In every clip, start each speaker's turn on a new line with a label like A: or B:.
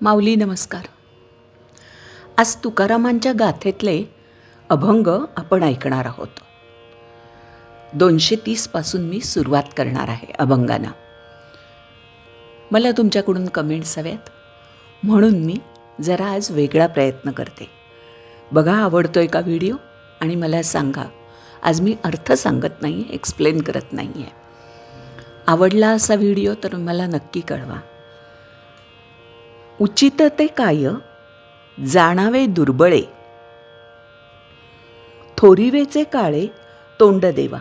A: माऊली नमस्कार. आज तुकारामांच्या गाथेतले अभंग आपण ऐकणार आहोत. 230 पासून मी सुरुवात करणार आहे अभंगांना. मला तुमच्याकडून कमेंट्स हव्यात म्हणून मी जरा आज वेगळा प्रयत्न करते. बघा, आवडतोय का व्हिडिओ आणि मला सांगा. आज मी अर्थ सांगत नाही, एक्सप्लेन करत नाही आहे. आवडला असा व्हिडिओ तर मला नक्की कळवा. उचित ते काय जाणावे दुर्बळे, थोरिवेचे काळे तोंड देवा.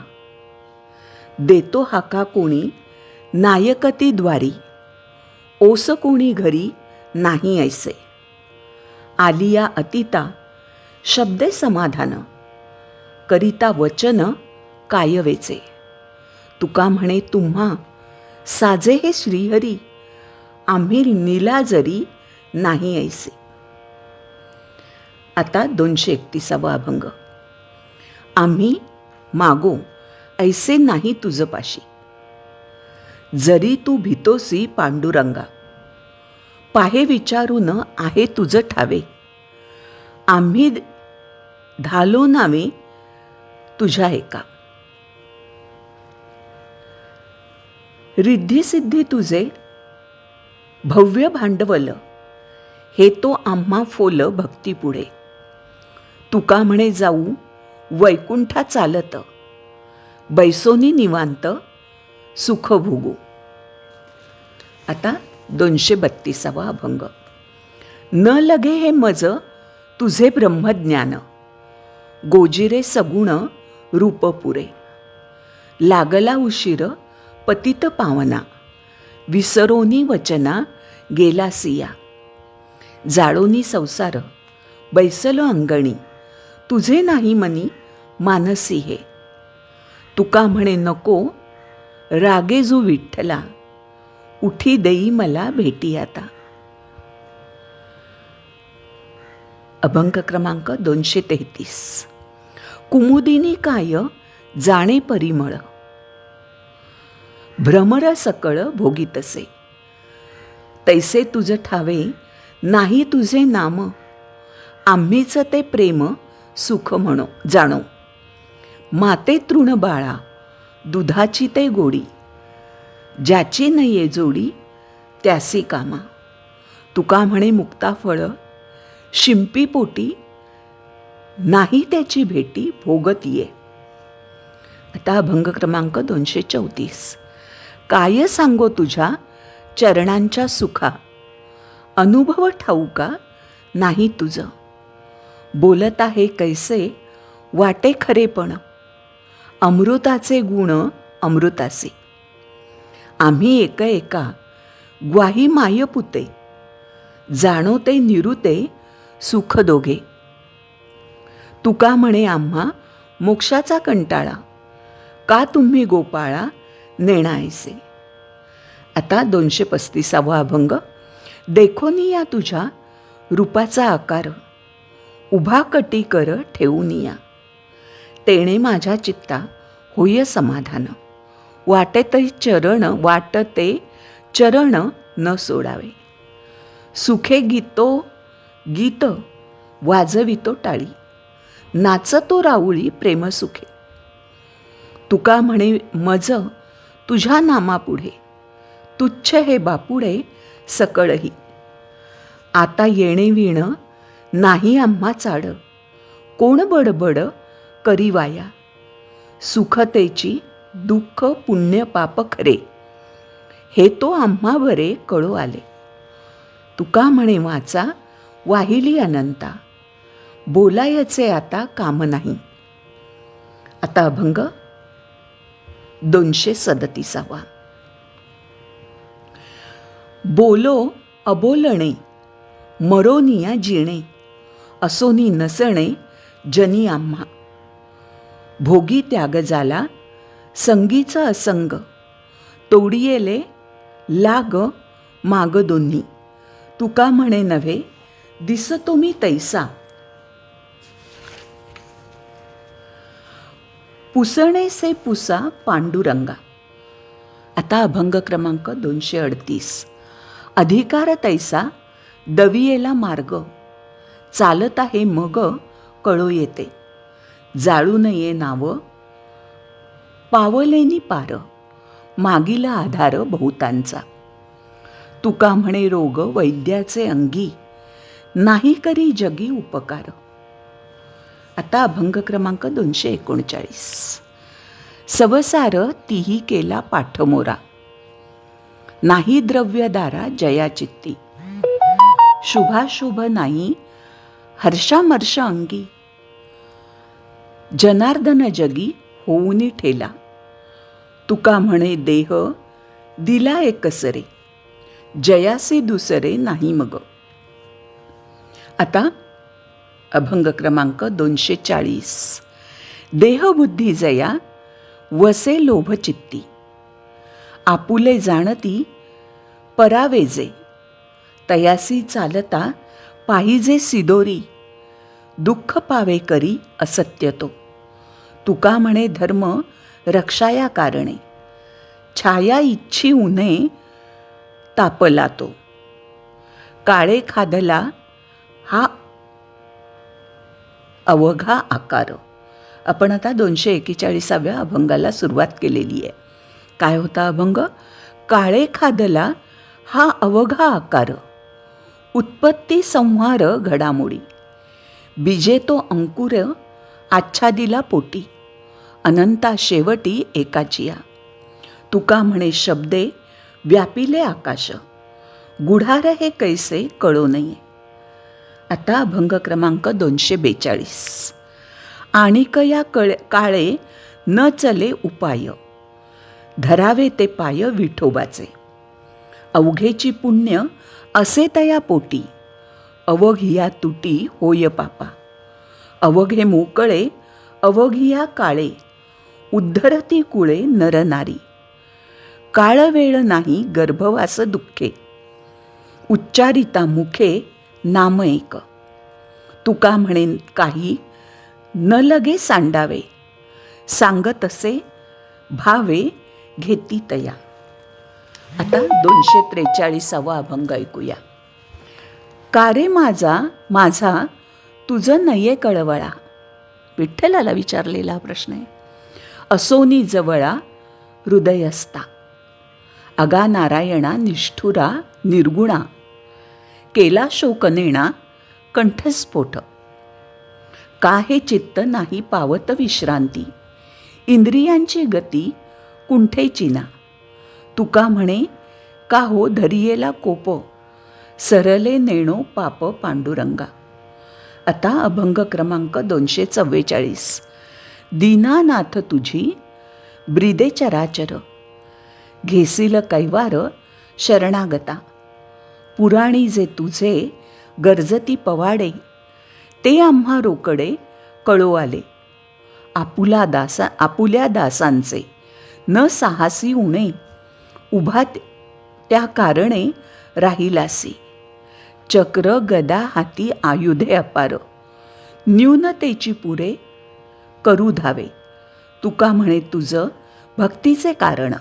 A: देतो हाका कोणी नायकती द्वारी, ओस कोणी घरी नाही ऐसे. आलिया अतिता शब्दे समाधान, करिता वचन कायवेचे. तुका म्हणे तुम्हा साजे हे श्रीहरी, आम्ही नीलाजरी नाही ऐसे. आता 231 अभंग. आम्ही मागो ऐसे नाही तुझ पाशी, जरी तू भितोसी पांडुरंगा. पाहे विचारून आहे तुझ ठावे, आम्ही धालो नावे तुझ्या एका. रिद्धी सिद्धी तुझे भव्य भांडवल, हे तो आम्हा फोल भक्ती पुढे. तुका म्हणे जाऊ वैकुंठा चालत, बैसोनी निवांत सुख भोगू. आता 232 अभंग. न लगे हे मज तुझे ब्रह्मज्ञान, गोजिरे सगुण रूप पुरे. लागला उशीर पतित पावना, विसरोनी वचना गेला सिया. जाळोनी संसार बैसलो अंगणी, तुझे नाही मनी मानसी हे. तुका म्हणे नको रागेजू विठ्ठला, उठी देई मला भेटी आता. अभंग क्रमांक 233. कुमुदिनी काय जाणे परिमळ, भ्रमर सकळ भोगीतसे. तैसे तुझ ठावे नाही तुझे नाम, आम्हीच ते प्रेम सुख म्हणो जाणो. माते तृण बाळा दुधाची ते गोडी, ज्याची नये जोडी त्यासी कामा. तुका म्हणे मुक्ता फळ शिंपी पोटी, नाही त्याची भेटी भोगत ये. आता अभंग क्रमांक 234. काय सांगो तुझ्या चरणांच्या सुखा, अनुभव ठाऊका नाही तुझ. बोलत आहे कैसे वाटे खरेपण, अमृताचे गुण अमृतासी. आम्ही एक एका ग्वाही मायपुते, जाणो ते निरुते सुख दोघे. तुका म्हणे आम्हा मोक्षाचा कंटाळा, का तुम्ही गोपाळा नेणा ऐसे. आता 235 अभंग. देखोनी या तुझ्या रूपाचा आकार, उभा कटी कर ठेवून या. तेणे माझ्या चित्ता होय समाधान, वाटते चरण न सोडावे. सुखे गीत वाजवितो टाळी, नाचतो राऊळी प्रेम सुखे. तुका म्हणे मज तुझ्या नामापुढे, तुच्छ हे बापुडे सकळही. आता येणे विण नाही आम्हा चाड, कोण बडबड करी वाया. सुखतेची दुःख पुण्य पाप खरे, हे तो आम्हा बरे कळो आले. तुका म्हणे वाचा वाहिली अनंता, बोलायचे आता काम नाही. आता अभंग 237. बोलो अबोलणे मरोनिया जिणे, असोनी नसणे जनी आम्हा. भोगी त्याग झाला संगीचा असंग, तोडियेले लाग माग दोन्ही. तुका म्हणे नव्हे दिसतो मी तैसा, पुसणे से पुसा पांडुरंगा. आता अभंग क्रमांक 238. अधिकार तैसा दवियेला मार्ग चालत आहे मग कळो येते. जाळू नये नाव पावलेनी पार मागील आधार बहुतांचा. तुका म्हणे रोग वैद्याचे अंगी नाही करी जगी उपकार. आता अभंग क्रमांक 239. सवसार तीही केला पाठमोरा नाही द्रव्यदारा जया चित्ती. शुभाशुभ नाही हर्षामर्ष अंगी जनार्दन जगी होऊनी ठेला. तुका म्हणे देह दिला एकसरे जयासे दुसरे नाही मग. आता अभंग क्रमांक 240. देहबुद्धी जया वसे लोभचित्ती. आपुले जाणती परावेजे तयासी चालता पाहिजे सिदोरी. दुःख पावे करी असत्य तो. तुका म्हणे धर्म रक्षाया कारणे छाया इच्छी उन्हे तापला तो. काळे खादला हा अवघा आकार. आपण आता 241व्या अभंगाला सुरुवात केलेली आहे. काय होता अभंग? काळे खादला हा अवघा आकार उत्पत्ती संहार घडामोडी. बीजे तो अंकुर आच्छादिला पोटी अनंता शेवटी एकाचिया. तुका म्हणे शब्दे व्यापिले आकाश गुढार हे कैसे कळो नये. आता अभंग क्रमांक 242. आणिक या काळे न चले उपाय धरावे ते पाय विठोबाचे. अवघेची पुण्य असे तया पोटी अवघिया तुटी होय पापा. अवघे मोकळे अवघिया काळे उद्धरती कुळे नरनारी. काळ वेळ नाही गर्भवास दुःखे उच्चारिता मुखे नाम एक. तुका म्हणे काही न लगे सांडावे सांगत असे भावे घेती तया. आता 243वा अभंग ऐकूया. कारे माझा माझा तुझं नये कळवळा. विठ्ठलाला विचारलेला हा प्रश्न आहे. असोनी जवळा हृदयस्था अगा नारायणा निष्ठुरा निर्गुणा. केला शोकनेणा कंठस्फोट. का हे चित्त नाही पावत विश्रांती. इंद्रियांची गती कुंठेची ना. तुका म्हणे का हो धरियेला कोप सरले नेणो पाप पांडुरंगा. आता अभंग क्रमांक 244. दीनानाथ तुझी ब्रिदे चराचर घेसील कैवार शरणागता. पुराणी जे तुझे गरजती पवाडे ते आम्हा रोकडे कळो आले. आपुल्या दासांचे न साहसी उणे उभा त्या कारणे राहिलासी. चक्र गदा हाती आयुधे अपार न्यूनतेची पुरे करू धावे. तुका म्हणे तुझं भक्तीचे कारण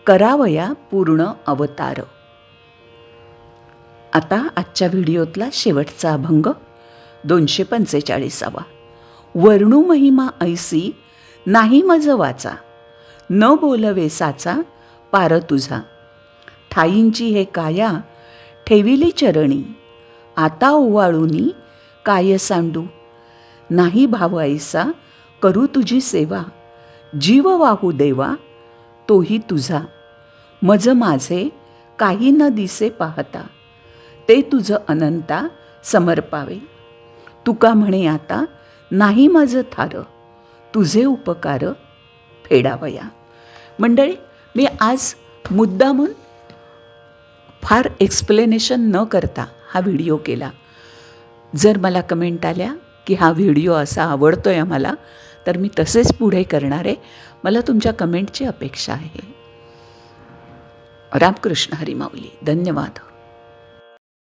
A: करावया पूर्ण अवतार. आता आजच्या व्हिडिओतला शेवटचा अभंग 245. वर्णू महिमा ऐसी नाही मज वाचा न बोलवे साचा पार तुझा. ठाईंची हे काया ठेविली चरणी आता ओवाळूनी काय सांडू. नाही भाव ऐसा करू तुझी सेवा जीव वाहू देवा तोही तुझा. मज माझे काही न दिसे पाहता ते तुझ अनंता समर्पावे. तुका म्हणे आता नाही मज थार तुझे उपकार फेडावया. मंडळी, मी आज मुद्दामून फार एक्सप्लेनेशन न करता हा व्हिडिओ केला. जर मला कमेंट आल्या की हा व्हिडिओ असा आवडतोय आम्हाला, तर मी तसेच पुढे करणार आहे. मला तुमच्या कमेंटची अपेक्षा आहे. रामकृष्ण हरी माऊली. धन्यवाद.